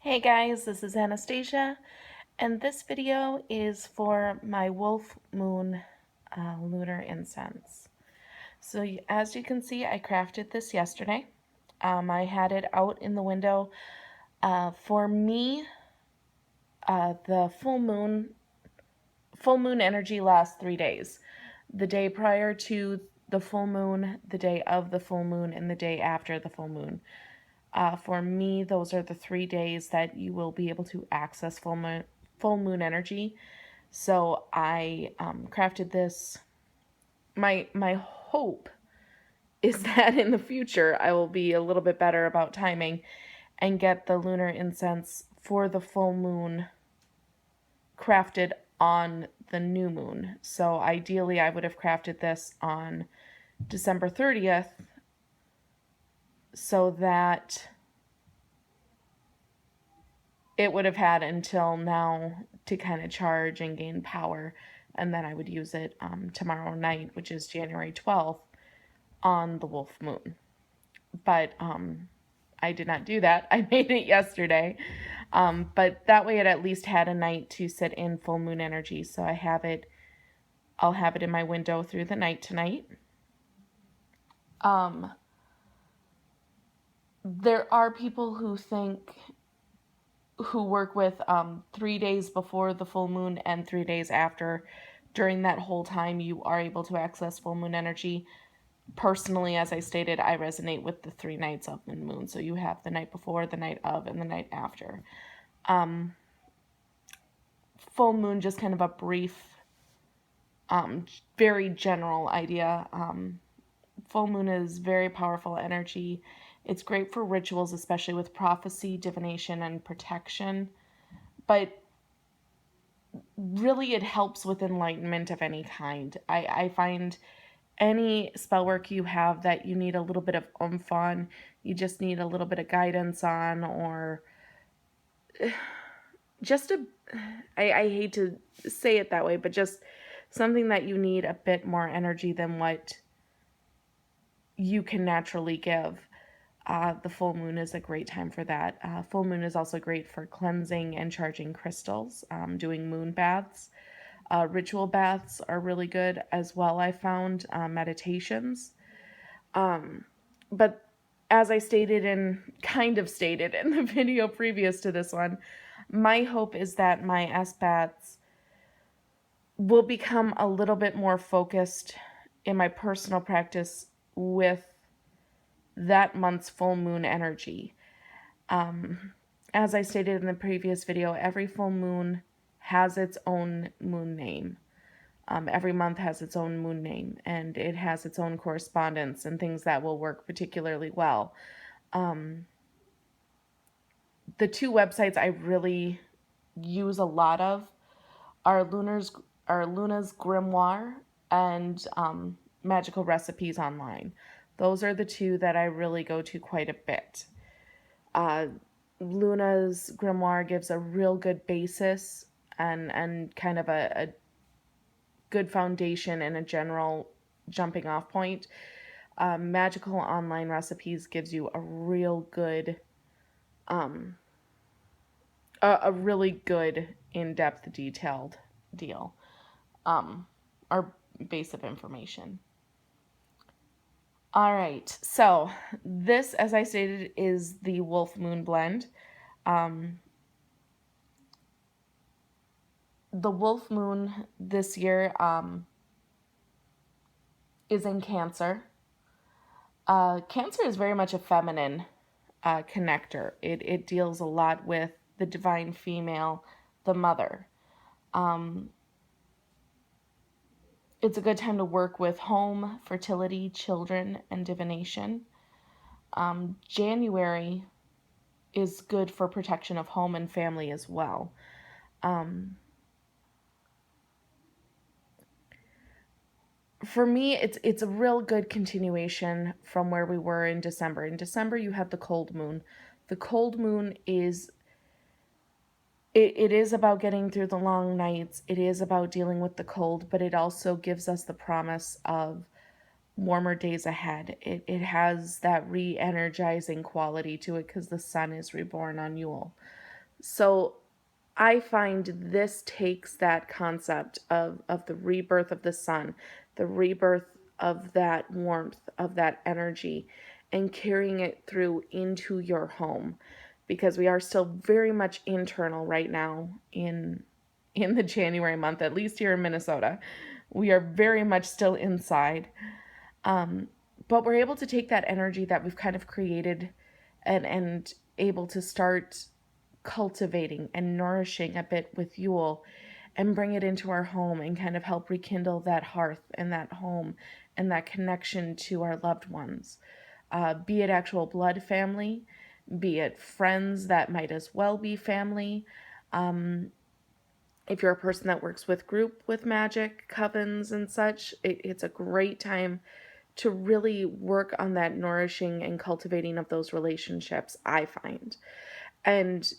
Hey guys, this is Anastasia, and this video is for my wolf moon lunar incense. So as you can see, I crafted this yesterday. I had it out in the window. For me, the full moon energy lasts 3 days. The day prior to the full moon, the day of the full moon, and the day after the full moon. For me, those are the 3 days that you will be able to access full moon energy. So I crafted this. My hope is that in the future I will be a little bit better about timing and get the lunar incense for the full moon crafted on the new moon. So ideally I would have crafted this on December 30th so that it would have had until now to kind of charge and gain power, and then I would use it tomorrow night, which is January 12th, on the wolf moon. But I did not do that. I made it yesterday. But that way it at least had a night to sit in full moon energy. So I'll have it in my window through the night tonight. There are people who work with 3 days before the full moon and 3 days after. During that whole time, you are able to access full moon energy. Personally, as I stated, I resonate with the 3 nights of the moon. So you have the night before, the night of, and the night after. Full moon, just kind of a brief, very general idea. Full moon is very powerful energy. It's great for rituals, especially with prophecy, divination, and protection. But really it helps with enlightenment of any kind. I find any spell work you have that you need a little bit of oomph on, you just need a little bit of guidance on, or just I hate to say it that way, but just something that you need a bit more energy than what you can naturally give. The full moon is a great time for that. Full moon is also great for cleansing and charging crystals, doing moon baths. Ritual baths are really good as well, I found. Meditations. But as I stated kind of stated in the video previous to this one, my hope is that my SBATs will become a little bit more focused in my personal practice with that month's full moon energy. As I stated in the previous video, every full moon has its own moon name. Every month has its own moon name, and it has its own correspondence and things that will work particularly well. The 2 websites I really use a lot of are Luna's Grimoire and Magical Recipes Online. Those are the 2 that I really go to quite a bit. Luna's Grimoire gives a real good basis and kind of a good foundation and a general jumping off point. Magical Online Recipes gives you a real good, a really good in-depth, detailed deal, or base of information. All right, so this, as I stated, is the Wolf Moon blend. The Wolf Moon this year is in Cancer. Cancer is very much a feminine connector. It deals a lot with the divine female, the mother. It's a good time to work with home, fertility, children, and divination. January is good for protection of home and family as well. For me, it's a real good continuation from where we were in December. In December, you have the cold moon. The cold moon is it is about getting through the long nights. It is about dealing with the cold, but it also gives us the promise of warmer days ahead. It has that re-energizing quality to it because the sun is reborn on Yule. So I find this takes that concept of the rebirth of the sun, the rebirth of that warmth, of that energy, and carrying it through into your home, because we are still very much internal right now in the January month, at least here in Minnesota. We are very much still inside. Um, but we're able to take that energy that we've kind of created and able to start cultivating and nourishing a bit with Yule and bring it into our home and kind of help rekindle that hearth and that home and that connection to our loved ones. Be it actual blood family, be it friends that might as well be family. If you're a person that works with magic, covens, and such, it's a great time to really work on that nourishing and cultivating of those relationships, I find. And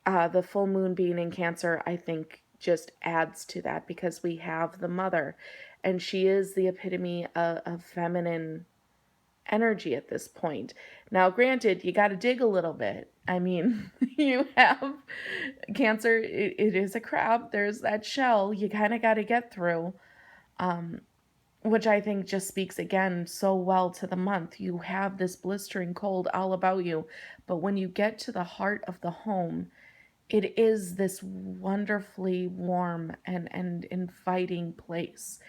the full moon being in Cancer, I think, just adds to that, because we have the mother, and she is the epitome of feminine energy at this point. Now, granted, you got to dig a little bit. I mean, you have Cancer, it is a crab. There's that shell you kind of got to get through, which I think just speaks again so well to the month. You have this blistering cold all about you, but when you get to the heart of the home, it is this wonderfully warm and inviting place.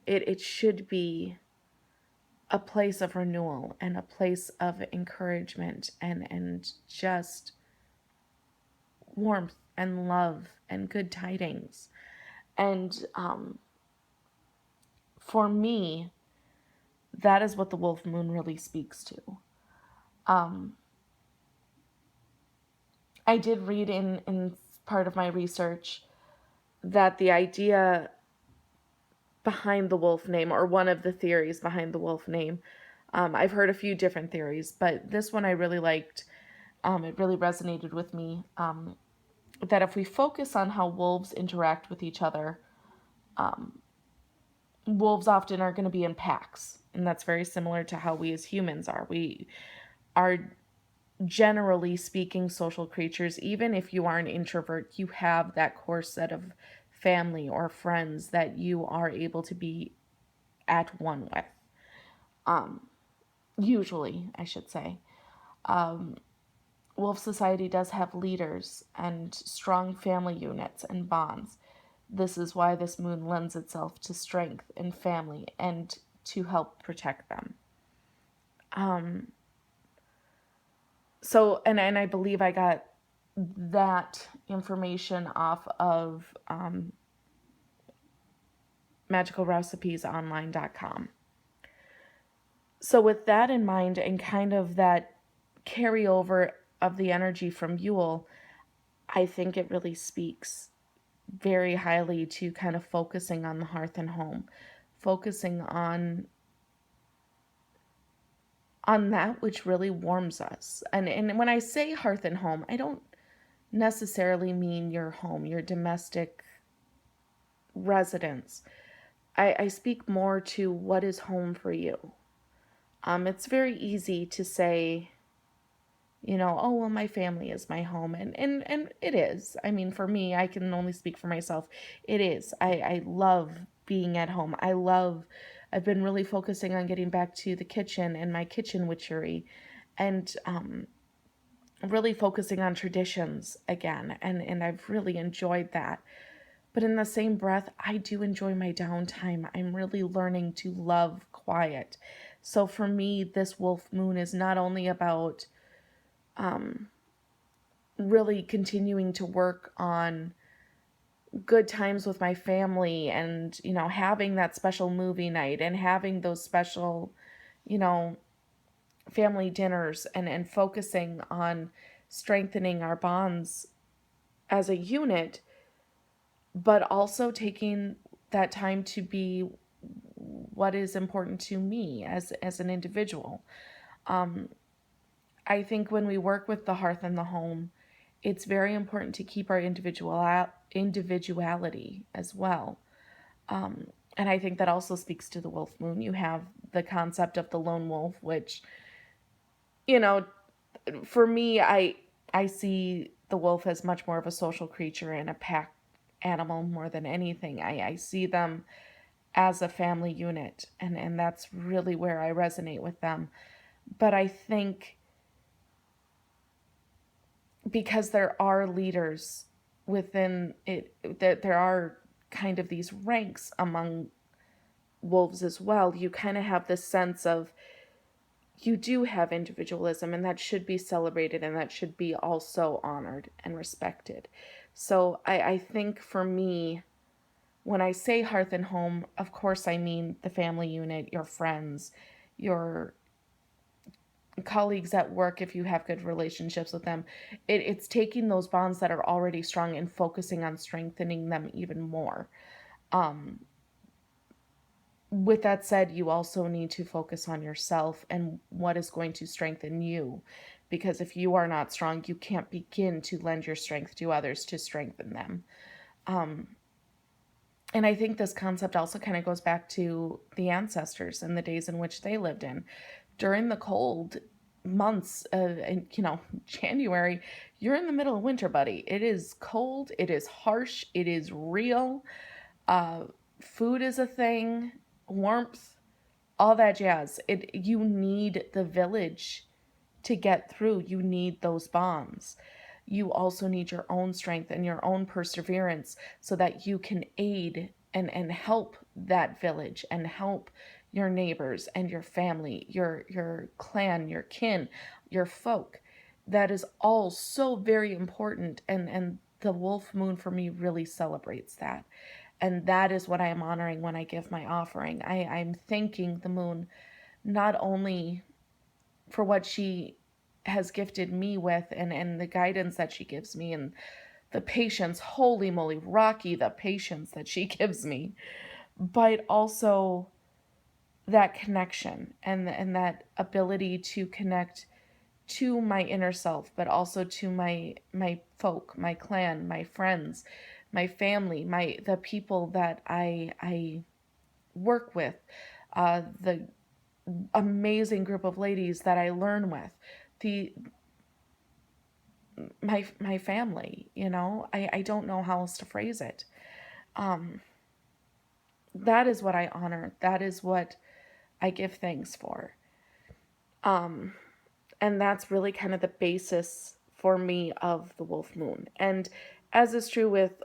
It should be a place of renewal and a place of encouragement and just warmth and love and good tidings. And for me, that is what the wolf moon really speaks to. I did read in part of my research that the idea behind the wolf name, or one of the theories behind the wolf name, I've heard a few different theories, but this one I really liked. It really resonated with me, that if we focus on how wolves interact with each other, wolves often are going to be in packs, and that's very similar to how we as humans are. We are, generally speaking, social creatures. Even if you are an introvert, you have that core set of family or friends that you are able to be at one with. Usually, I should say. Wolf Society does have leaders and strong family units and bonds. This is why this moon lends itself to strength and family and to help protect them. So, and I believe I got that information off of magicalrecipesonline.com. So, with that in mind, and kind of that carryover of the energy from Yule, I think it really speaks very highly to kind of focusing on the hearth and home, focusing on that which really warms us. And when I say hearth and home, I don't necessarily mean your home, your domestic residence. I speak more to what is home for you. It's very easy to say, oh, well, my family is my home. And it is. I mean, for me, I can only speak for myself. It is. I love being at home. I've been really focusing on getting back to the kitchen and my kitchen witchery, and really focusing on traditions again. And I've really enjoyed that. But in the same breath, I do enjoy my downtime. I'm really learning to love quiet. So for me, this wolf moon is not only about really continuing to work on good times with my family, and having that special movie night and having those special family dinners, and focusing on strengthening our bonds as a unit, but also taking that time to be what is important to me as an individual. I think when we work with the hearth and the home, it's very important to keep our individuality as well. And I think that also speaks to the wolf moon. You have the concept of the lone wolf, which, for me, I see the wolf as much more of a social creature and a pack animal more than anything. I see them as a family unit, and that's really where I resonate with them. But I think because there are leaders within it, that there are kind of these ranks among wolves as well, you kind of have this sense of you do have individualism, and that should be celebrated, and that should be also honored and respected. So I think for me, when I say hearth and home, of course I mean the family unit, your friends, your colleagues at work, if you have good relationships with them. It's taking those bonds that are already strong and focusing on strengthening them even more. Um, with that said, you also need to focus on yourself and what is going to strengthen you. Because if you are not strong, you can't begin to lend your strength to others to strengthen them. Um, and I think this concept also kind of goes back to the ancestors and the days in which they lived in. During the cold months of, January, you're in the middle of winter, buddy. It is cold, it is harsh, it is real. Uh, Food is a thing, warmth, all that jazz. You need the village to get through. You need those bonds. You also need your own strength and your own perseverance so that you can aid and help that village and help your neighbors and your family, your clan, your kin, your folk. That is all so very important, and the wolf moon for me really celebrates that. And that is what I am honoring when I give my offering. I'm thanking the moon not only for what she has gifted me with, and the guidance that she gives me, and the patience, holy moly, Rocky, the patience that she gives me, but also that connection and that ability to connect to my inner self, but also to my folk, my clan, my friends, my family, the people that I work with, the amazing group of ladies that I learn with, the my family. I don't know how else to phrase it. Um, that is what I honor. That is what I give thanks for. Um, and that's really kind of the basis for me of the wolf moon. And as is true with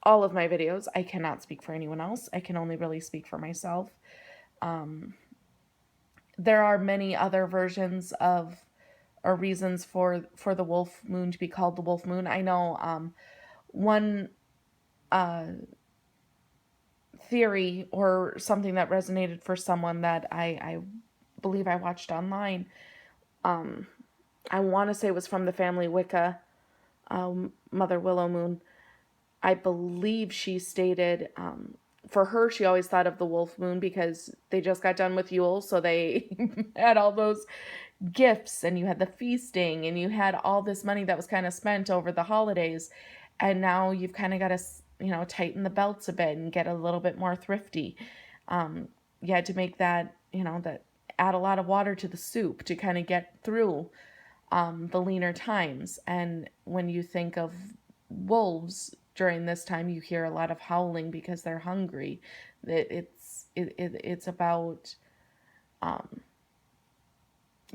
all of my videos, I cannot speak for anyone else. I can only really speak for myself. Um, there are many other versions of or reasons for the wolf moon to be called the wolf moon. I know one uh, theory or something that resonated for someone that I believe I watched online. Um, I want to say it was from the family Wicca, Mother Willow Moon. I believe she stated, for her, she always thought of the wolf moon because they just got done with Yule, so they had all those gifts, and you had the feasting, and you had all this money that was kind of spent over the holidays, and now you've kind of got to, tighten the belts a bit and get a little bit more thrifty. You had to make that, that add a lot of water to the soup to kind of get through the leaner times. And when you think of wolves during this time, you hear a lot of howling because they're hungry. It's about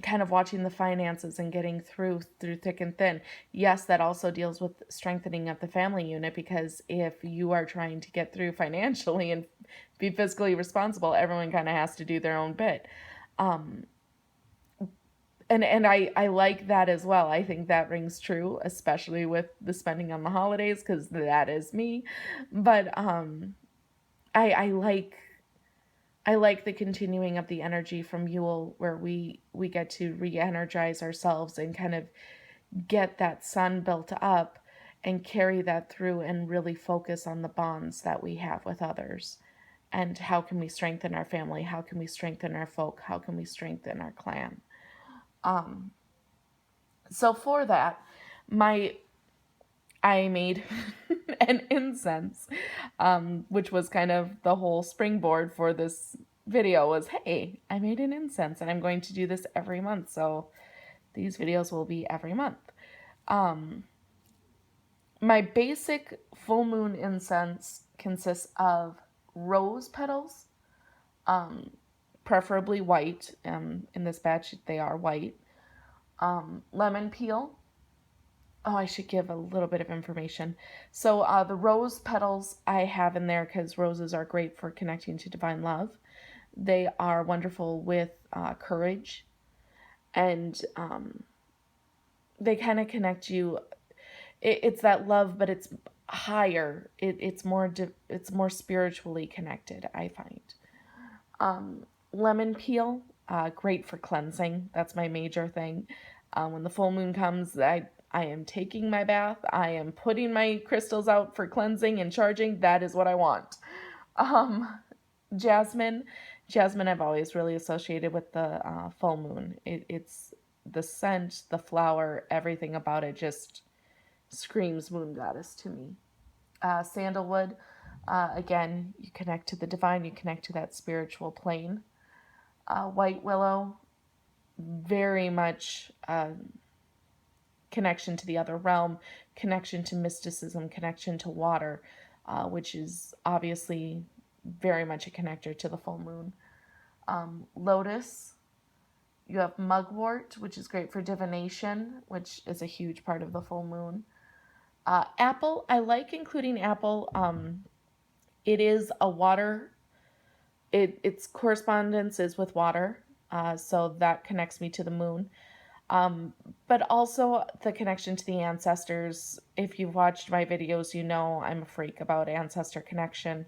kind of watching the finances and getting through thick and thin. Yes, that also deals with strengthening of the family unit, because if you are trying to get through financially and be fiscally responsible, everyone kind of has to do their own bit. And I like that as well. I think that rings true, especially with the spending on the holidays, because that is me. But I like the continuing of the energy from Yule, where we get to re-energize ourselves and kind of get that sun built up and carry that through and really focus on the bonds that we have with others. And how can we strengthen our family? How can we strengthen our folk? How can we strengthen our clan? So for that, I made an incense, which was kind of the whole springboard for this video. Was, hey, I made an incense, and I'm going to do this every month. So these videos will be every month. My basic full moon incense consists of rose petals, preferably white. In this batch, they are white. Lemon peel. Oh, I should give a little bit of information. So, the rose petals I have in there because roses are great for connecting to divine love. They are wonderful with courage, and they kind of connect you. It's that love, but it's higher. It's more spiritually connected, I find. Lemon peel, great for cleansing. That's my major thing. When the full moon comes, I am taking my bath. I am putting my crystals out for cleansing and charging. That is what I want. Um, jasmine, jasmine. I've always really associated with the full moon. It's the scent, the flower, everything about it just screams moon goddess to me. Sandalwood, again, you connect to the divine. You connect to that spiritual plane. White willow, very much connection to the other realm, connection to mysticism, connection to water, which is obviously very much a connector to the full moon. Lotus, you have mugwort, which is great for divination, which is a huge part of the full moon. Apple, I like including apple. It is a water. Its correspondence is with water, so that connects me to the moon. But also the connection to the ancestors. If you've watched my videos, you know I'm a freak about ancestor connection.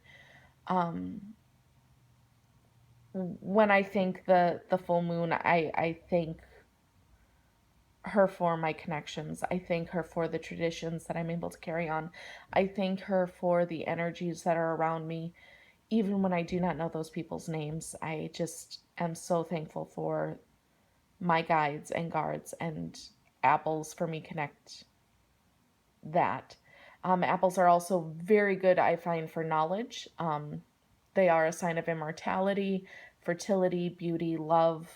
When I think the full moon, I thank her for my connections. I thank her for the traditions that I'm able to carry on. I thank her for the energies that are around me, even when I do not know those people's names. I just am so thankful for my guides and guards, and apples for me connect that. Apples are also very good, I find, for knowledge. They are a sign of immortality, fertility, beauty, love,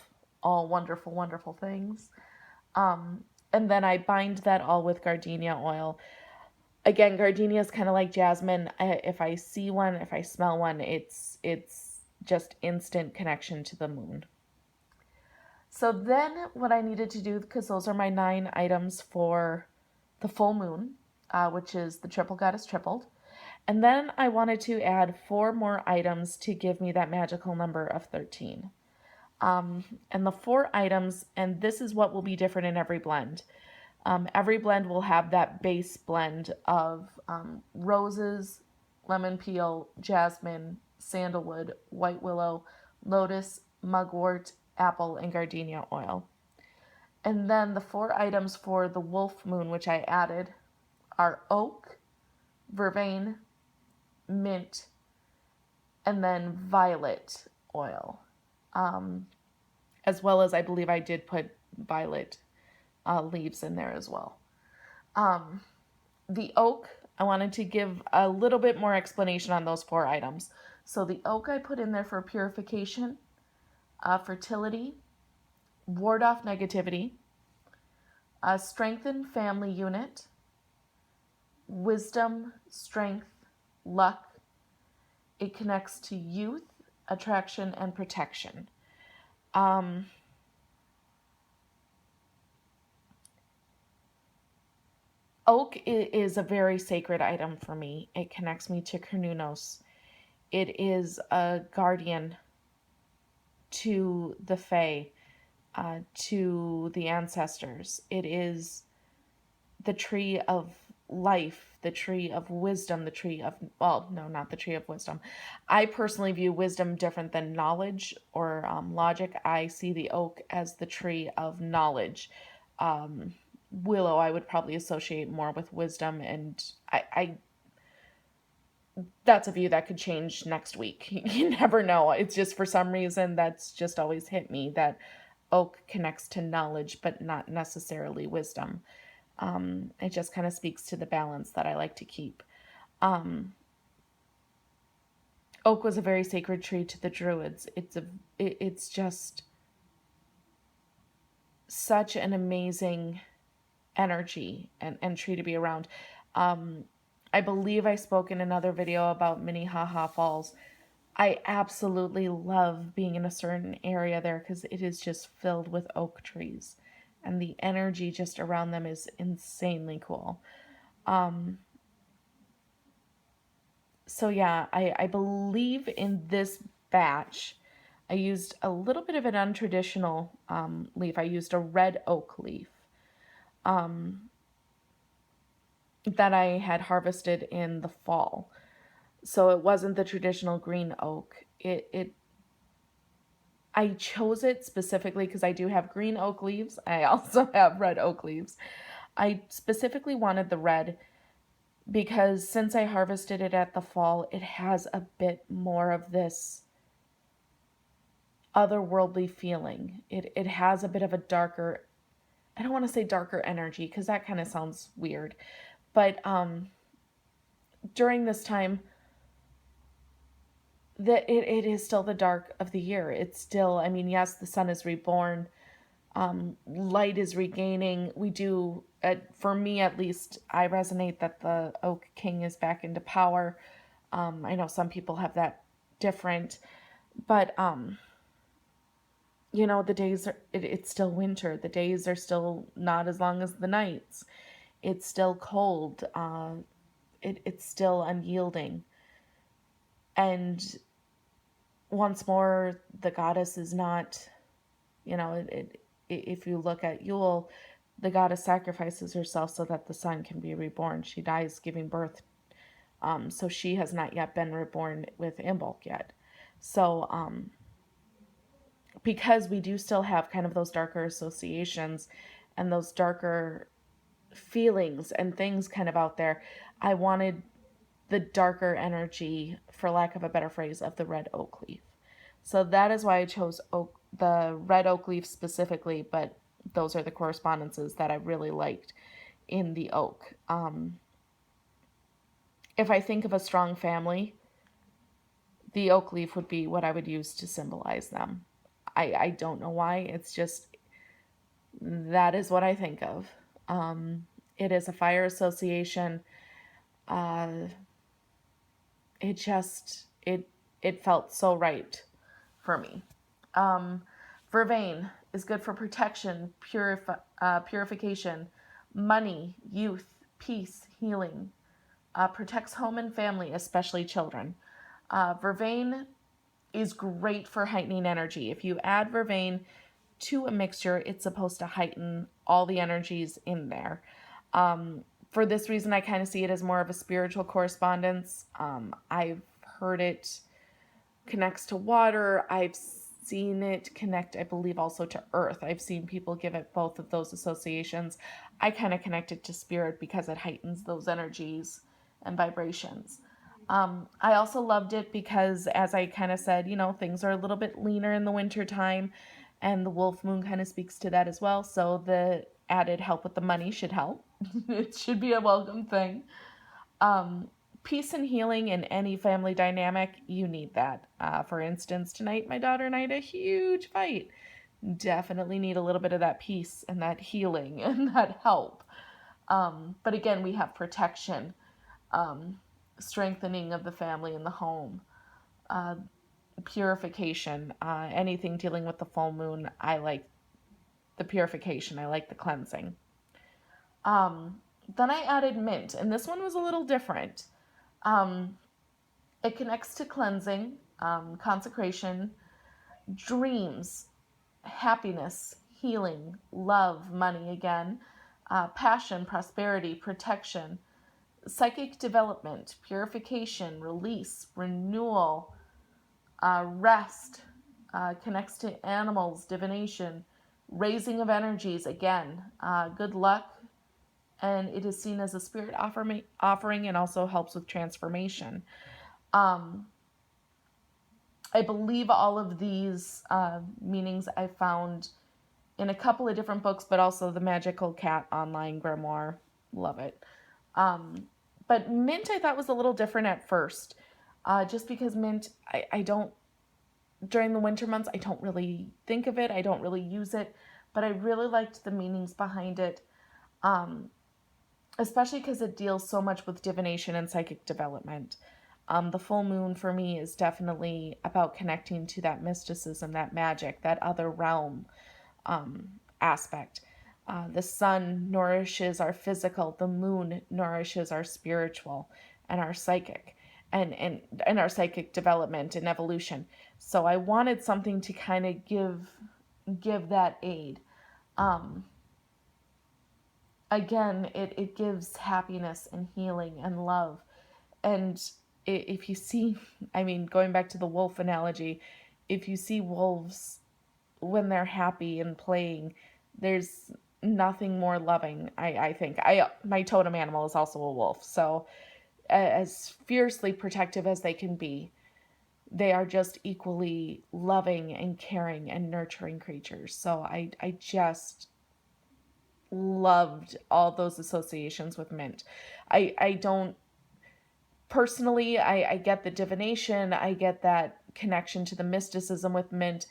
all wonderful, wonderful things. And then I bind that all with gardenia oil. Again, gardenia is kind of like jasmine. If I see one, if I smell one, it's just instant connection to the moon. So then what I needed to do, because those are my 9 items for the full moon, which is the triple goddess tripled. And then I wanted to add 4 more items to give me that magical number of 13. And the 4 items, and this is what will be different in every blend. Every blend will have that base blend of roses, lemon peel, jasmine, sandalwood, white willow, lotus, mugwort, apple, and gardenia oil. And then the 4 items for the wolf moon, which I added, are oak, vervain, mint, and then violet oil. As well as I believe I did put violet leaves in there as well. The oak, I wanted to give a little bit more explanation on those 4 items. So the oak I put in there for purification, fertility, ward off negativity, strengthen family unit, wisdom, strength, luck. It connects to youth, attraction, and protection. Oak is a very sacred item for me. It connects me to Cernunnos. It is a guardian to the Fae, to the ancestors. It is the tree of life, the tree of wisdom, the tree of, well, no, not the tree of wisdom. I personally view wisdom different than knowledge or logic. I see the oak as the tree of knowledge. Willow, I would probably associate more with wisdom, and I that's a view that could change next week. You never know. It's just for some reason that's just always hit me that oak connects to knowledge, but not necessarily wisdom. It just kind of speaks to the balance that I like to keep. Oak was a very sacred tree to the Druids. It's just such an amazing energy and tree to be around. I believe I spoke in another video about Minnehaha Falls. I absolutely love being in a certain area there because it is just filled with oak trees, and the energy just around them is insanely cool. So yeah, I believe in this batch, I used a little bit of an untraditional leaf. I used a red oak leaf that I had harvested in the fall. So it wasn't the traditional green oak. I chose it specifically because I do have green oak leaves. I also have red oak leaves. I specifically wanted the red because since I harvested it at the fall, it has a bit more of this otherworldly feeling. It has a bit of a darker, I don't want to say darker energy because that kind of sounds weird. But during this time, that it is still the dark of the year. It's still, I mean, yes, the sun is reborn, light is regaining. We do, for me at least, I resonate that the Oak King is back into power. I know some people have that different, but the days are, it's still winter. The days are still not as long as the nights. It's still cold. It's still unyielding. And once more, the goddess is not, if you look at Yule, the goddess sacrifices herself so that the sun can be reborn. She dies giving birth. So she has not yet been reborn with Imbolc yet. So because we do still have kind of those darker associations and those darker feelings and things kind of out there, I wanted the darker energy, for lack of a better phrase, of the red oak leaf. So that is why I chose the red oak leaf specifically, but those are the correspondences that I really liked in the oak. If I think of a strong family, the oak leaf would be what I would use to symbolize them. I don't know why. It's just, that is what I think of. It is a fire association. It just, it felt so right for me. Vervain is good for protection, purification, money, youth, peace, healing. Protects home and family, especially children. Vervain is great for heightening energy. If you add vervain to a mixture, it's supposed to heighten all the energies in there. For this reason, I kind of see it as more of a spiritual correspondence. I've heard it connects to water. I've seen it connect, I believe, also to earth. I've seen people give it both of those associations. I kind of connect it to spirit because it heightens those energies and vibrations. I also loved it because, as I kind of said, things are a little bit leaner in the winter time, and the wolf moon kind of speaks to that as well. So the added help with the money should help. It should be a welcome thing. Peace and healing in any family dynamic, you need that. For instance, tonight my daughter and I had a huge fight. Definitely need a little bit of that peace and that healing and that help. But again, we have protection, strengthening of the family and the home, purification, anything dealing with the full moon. I like the purification. I like the cleansing. Then I added mint, and this one was a little different. It connects to cleansing, consecration, dreams, happiness, healing, love, money again, passion, prosperity, protection, psychic development, purification, release, renewal, rest, connects to animals, divination, raising of energies, again, good luck, and it is seen as a spirit offering and also helps with transformation. I believe all of these meanings I found in a couple of different books, but also the Magical Cat online grimoire. Love it. But mint I thought was a little different at first, just because mint, I don't, during the winter months, I don't really think of it. I don't really use it, but I really liked the meanings behind it. especially because it deals so much with divination and psychic development. The full moon for me is definitely about connecting to that mysticism, that magic, that other realm aspect. The sun nourishes our physical, the moon nourishes our spiritual and our psychic and our psychic development and evolution. So I wanted something to kind of give that aid. Um, Again, it gives happiness and healing and love. And if you see, I mean, going back to the wolf analogy, if you see wolves when they're happy and playing, there's nothing more loving. I think my totem animal is also a wolf, so as fiercely protective as they can be, they are just equally loving and caring and nurturing creatures. So I just loved all those associations with mint. I don't personally, I get the divination, I get that connection to the mysticism with mint.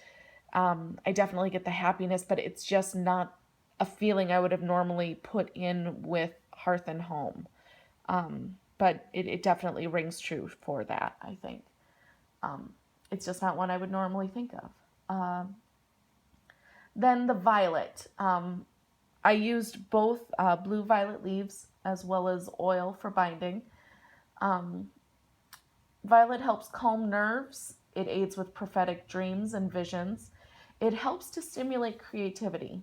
I definitely get the happiness, but it's just not a feeling I would have normally put in with hearth and home. But it definitely rings true for that, I think. It's just not one I would normally think of. Then the violet. I used both blue violet leaves as well as oil for binding. Violet helps calm nerves. It aids with prophetic dreams and visions. It helps to stimulate creativity,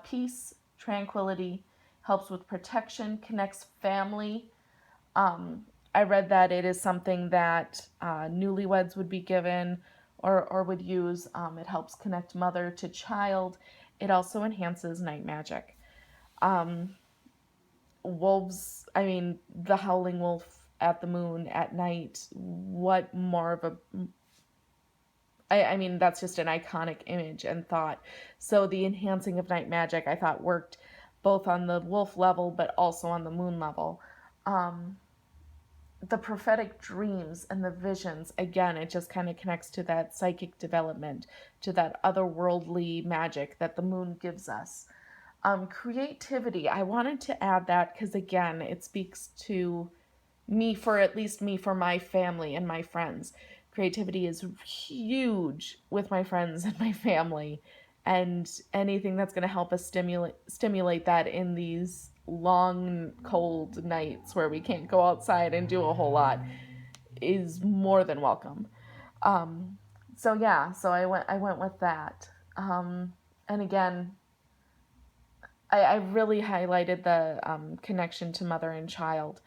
peace, tranquility, helps with protection, connects family. I read that it is something that newlyweds would be given or would use. It helps connect mother to child. It also enhances night magic. Wolves, I mean, the howling wolf at the moon at night, what more of a I mean, that's just an iconic image and thought. So the enhancing of night magic, I thought, worked both on the wolf level but also on the moon level. The prophetic dreams and the visions, again, it just kind of connects to that psychic development, to that otherworldly magic that the moon gives us. Creativity, I wanted to add that because, again, it speaks to me, for at least me, for my family and my friends. Creativity is huge with my friends and my family, and anything that's going to help us stimulate that in these long cold nights where we can't go outside and do a whole lot is more than welcome. So yeah, so I went with that. And again, I really highlighted the connection to mother and child.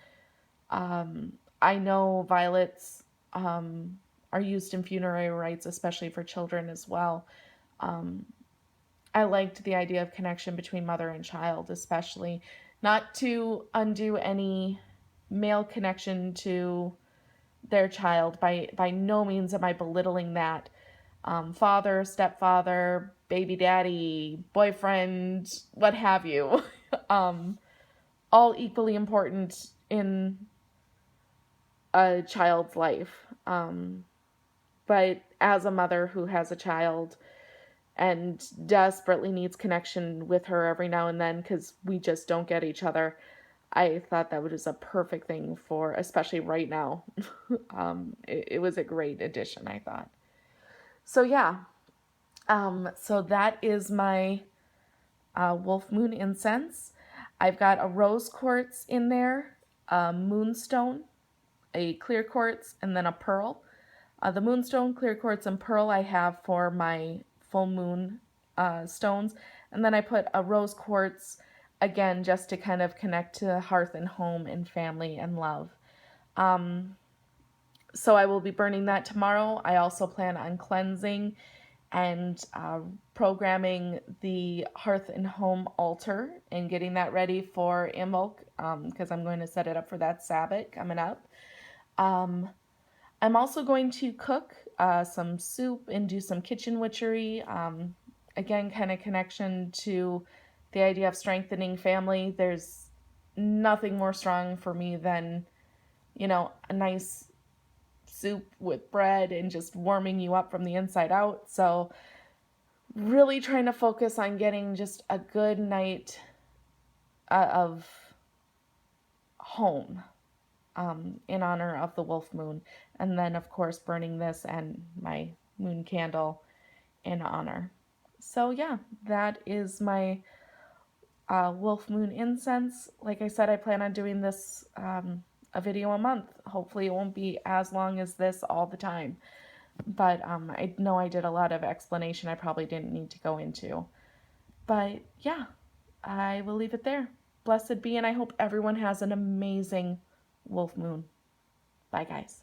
I know violets are used in funerary rites, especially for children as well. I liked the idea of connection between mother and child, especially not to undo any male connection to their child. By no means am I belittling that. Father, stepfather, baby daddy, boyfriend, what have you, all equally important in a child's life. But as a mother who has a child and desperately needs connection with her every now and then because we just don't get each other, I thought that was a perfect thing for, especially right now. It was a great addition, I thought. So yeah, so that is my wolf moon incense. I've got a rose quartz in there, a moonstone, a clear quartz, and then a pearl. The moonstone, clear quartz, and pearl I have for my full moon stones. And then I put a rose quartz, again, just to kind of connect to hearth and home and family and love. So I will be burning that tomorrow. I also plan on cleansing and programming the hearth and home altar and getting that ready for Imbolc because I'm going to set it up for that Sabbath coming up. I'm also going to cook some soup and do some kitchen witchery. Again, kind of connection to the idea of strengthening family. There's nothing more strong for me than, a nice soup with bread and just warming you up from the inside out. So, really trying to focus on getting just a good night of home in honor of the wolf moon. And then, of course, burning this and my moon candle in honor. So, yeah, that is my wolf moon incense. Like I said, I plan on doing this a video a month. Hopefully, it won't be as long as this all the time. But I know I did a lot of explanation I probably didn't need to go into. But yeah, I will leave it there. Blessed be, and I hope everyone has an amazing wolf moon. Bye, guys.